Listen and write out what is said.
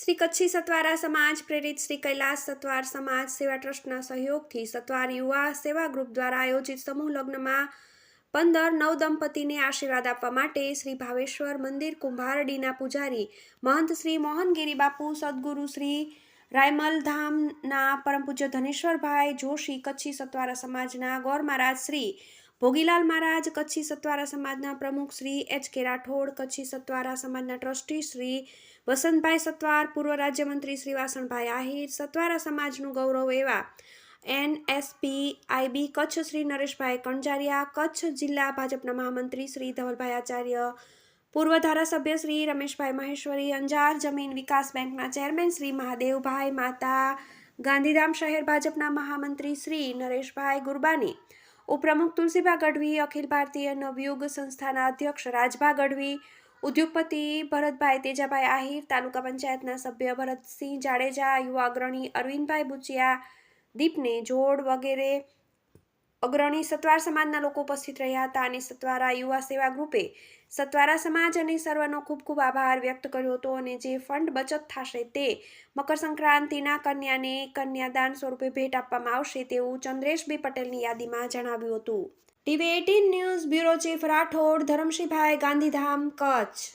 શ્રી કચ્છી સતવારા સમાજ પ્રેરિત શ્રી કૈલાસ સતવાર સમાજ સેવા ટ્રસ્ટના સહયોગથી સતવાર યુવા સેવા ગ્રુપ દ્વારા આયોજિત સમૂહ લગ્નમાં 15 નવદંપતિને આશીર્વાદ આપવા માટે શ્રી ભાવેશ્વર મંદિર કુંભારડીના પૂજારી મહંત શ્રી મોહનગીરી બાપુ, સદગુરુ શ્રી રાયમલધામના પરમ પૂજ્ય ધનેશ્વરભાઈ જોશી, કચ્છી સતવારા સમાજના ગોર મહારાજ શ્રી ભોગીલાલ મહારાજ, કચ્છી સતવારા સમાજના પ્રમુખ શ્રી એચ.કે. રાઠોડ, કચ્છી સતવારા સમાજના ટ્રસ્ટી શ્રી વસંતભાઈ સતવાર, પૂર્વ રાજ્યમંત્રી શ્રી વાસણભાઈ આહિર, સતવારા સમાજનું ગૌરવ એવા NSPIB કચ્છ શ્રી નરેશભાઈ કણજારિયા, કચ્છ જિલ્લા ભાજપના મહામંત્રી શ્રી ધવલભાઈ આચાર્ય, પૂર્વ ધારાસભ્ય શ્રી રમેશભાઈ મહેશ્વરી, અંજાર જમીન વિકાસ બેંકના ચેરમેન શ્રી મહાદેવભાઈ માતા, ગાંધીધામ શહેર ભાજપના મહામંત્રી શ્રી નરેશભાઈ ગુરબાની, ઉપપ્રમુખ તુલસીભા ગઢવી, અખિલ ભારતીય નવયુગ સંસ્થાના અધ્યક્ષ રાજભા ગઢવી, ઉદ્યોગપતિ ભરતભાઈ તેજાભાઈ આહિર, તાલુકા પંચાયતના સભ્ય ભરતસિંહ જાડેજા, યુવા અગ્રણી અરવિંદભાઈ બુચિયા, દીપને જોડ વગેરે અગ્રણી સતવાર સમાજના લોકો ઉપસ્થિત રહ્યા હતા અને સતવારા યુવા સેવા ગ્રુપે સતવારા સમાજ અને સર્વનો ખૂબ ખૂબ આભાર વ્યક્ત કર્યો હતો અને જે ફંડ બચત થશે તે મકર સંક્રાંતિના કન્યાને કન્યાદાન સ્વરૂપે ભેટ આપવામાં આવશે તેવું ચંદ્રેશભાઈ પટેલની યાદીમાં જણાવ્યું હતું. TV18 news bureau chief Rathod Dharamshibhai, Gandhidham, Kutch.